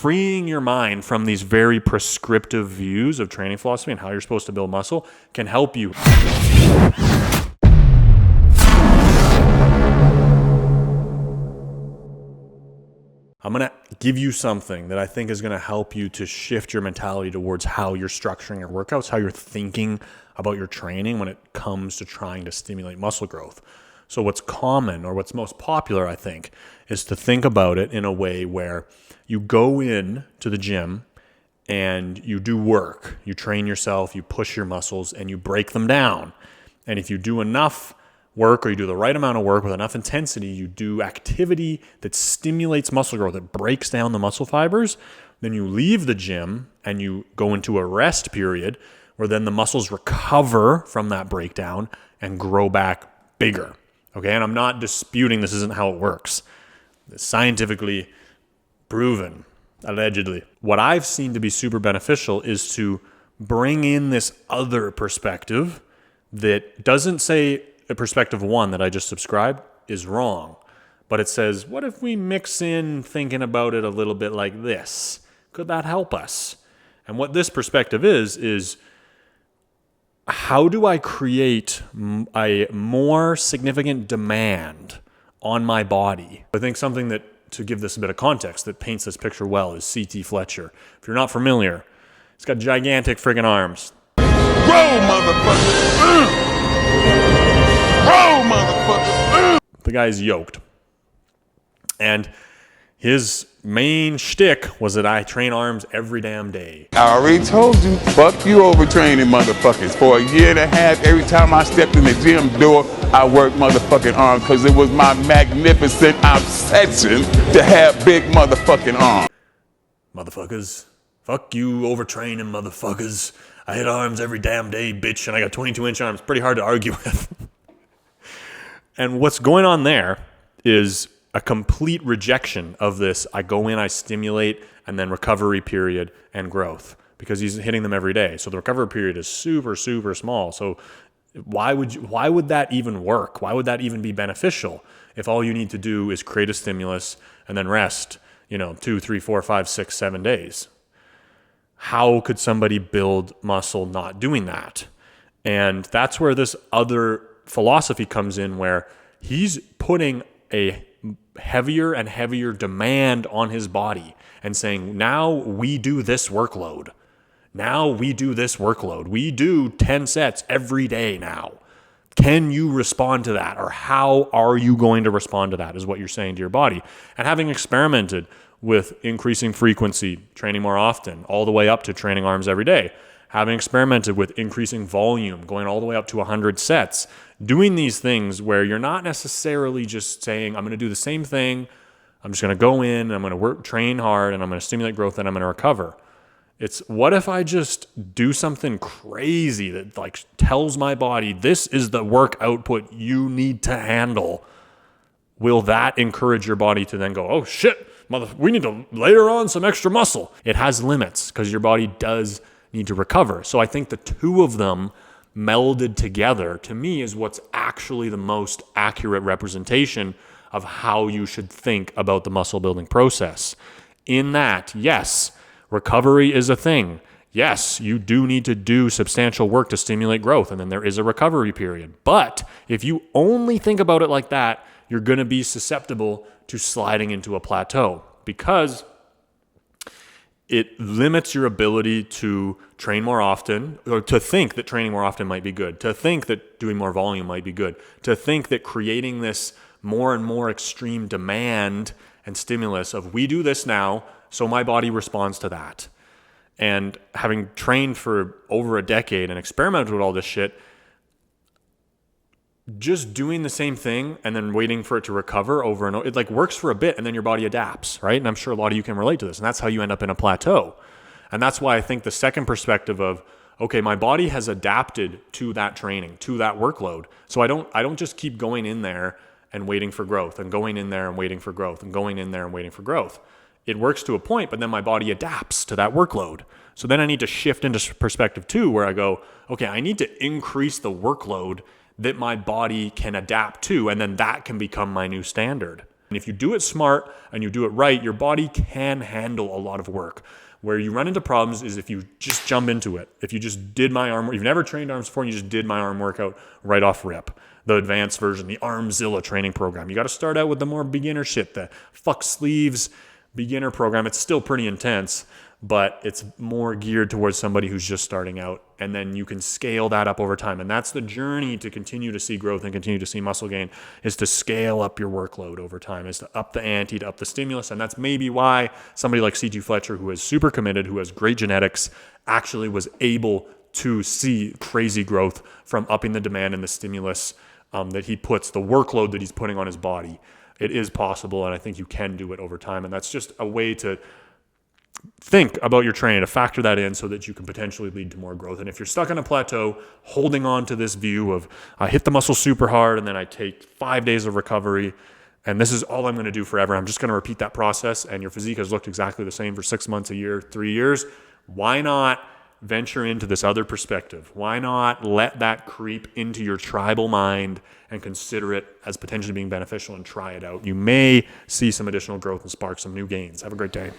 freeing your mind from these very prescriptive views of training philosophy and how you're supposed to build muscle can help you. I'm going to give you something that I think is going to help you to shift your mentality towards how you're structuring your workouts, how you're thinking about your training when it comes to trying to stimulate muscle growth. So what's common, or what's most popular, I think, is to think about it in a way where you go in to the gym and you do work. You train yourself, you push your muscles, and you break them down. And if you do enough work, or you do the right amount of work with enough intensity, you do activity that stimulates muscle growth, that breaks down the muscle fibers, then you leave the gym and you go into a rest period where then the muscles recover from that breakdown and grow back bigger. Okay, and I'm not disputing this isn't how it works. It's scientifically proven, allegedly. What I've seen to be super beneficial is to bring in this other perspective that doesn't say a perspective one that I just subscribed is wrong, but it says, what if we mix in thinking about it a little bit like this? Could that help us? And what this perspective is how do I create a more significant demand on my body? I think something that, to give this a bit of context, that paints this picture well is C.T. Fletcher. If you're not familiar, he's got gigantic friggin' arms. Roll, motherfucker! Roll, motherfucker! The guy's yoked. And his main shtick was that I train arms every damn day. I already told you, fuck you overtraining motherfuckers. For a year and a half, every time I stepped in the gym door, I worked motherfucking arms because it was my magnificent obsession to have big motherfucking arms. Motherfuckers. Fuck you overtraining motherfuckers. I hit arms every damn day, bitch, and I got 22-inch arms. Pretty hard to argue with. And what's going on there is a complete rejection of this. I go in, I stimulate, and then recovery period and growth, because he's hitting them every day. So the recovery period is super, super small. So why would that even work? Why would that even be beneficial if all you need to do is create a stimulus and then rest, 2, 3, 4, 5, 6, 7 days? How could somebody build muscle not doing that? And that's where this other philosophy comes in, where he's putting a heavier and heavier demand on his body and saying, now we do this workload. Now we do this workload. We do 10 sets every day now. Can you respond to that? Or how are you going to respond to that is what you're saying to your body. And having experimented with increasing frequency, training more often, all the way up to training arms every day, having experimented with increasing volume, going all the way up to 100 sets, doing these things where you're not necessarily just saying, I'm going to do the same thing, I'm just going to go in, I'm going to train hard, and I'm going to stimulate growth, and I'm going to recover. It's, what if I just do something crazy that tells my body, this is the work output you need to handle? Will that encourage your body to then go, oh shit, we need to layer on some extra muscle? It has limits because your body does need to recover. So I think the two of them melded together, to me, is what's actually the most accurate representation of how you should think about the muscle building process. In that, yes, recovery is a thing. Yes, you do need to do substantial work to stimulate growth, and then there is a recovery period. But if you only think about it like that, you're going to be susceptible to sliding into a plateau, because it limits your ability to train more often, or to think that training more often might be good, to think that doing more volume might be good, to think that creating this more and more extreme demand and stimulus of, we do this now, so my body responds to that. And having trained for over a decade and experimented with all this shit, just doing the same thing and then waiting for it to recover over and over, it works for a bit, and then your body adapts, right? And I'm sure a lot of you can relate to this, and that's how you end up in a plateau. And that's why I think the second perspective of, okay, my body has adapted to that training, to that workload. So I don't just keep going in there and waiting for growth, and going in there and waiting for growth, and going in there and waiting for growth. It works to a point, but then my body adapts to that workload. So then I need to shift into perspective 2, where I go, okay, I need to increase the workload that my body can adapt to, and then that can become my new standard. And if you do it smart and you do it right, your body can handle a lot of work. Where you run into problems is if you just jump into it. If you just did my arm, you've never trained arms before and you just did my arm workout right off rip. The advanced version, the Armzilla training program. You got to start out with the more beginner shit, the fuck sleeves beginner program. It's still pretty intense, but it's more geared towards somebody who's just starting out. And then you can scale that up over time. And that's the journey to continue to see growth and continue to see muscle gain, is to scale up your workload over time, is to up the ante, to up the stimulus. And that's maybe why somebody like C.G. Fletcher, who is super committed, who has great genetics, actually was able to see crazy growth from upping the demand and the stimulus that he puts, the workload that he's putting on his body. It is possible, and I think you can do it over time. And that's just a way to think about your training, to factor that in so that you can potentially lead to more growth. And if you're stuck on a plateau, holding on to this view of I hit the muscle super hard and then I take 5 days of recovery and this is all I'm going to do forever, I'm just going to repeat that process, and your physique has looked exactly the same for 6 months, a year, 3 years, why not venture into this other perspective? Why not let that creep into your tribal mind and consider it as potentially being beneficial and try it out? You may see some additional growth and spark some new gains. Have a great day.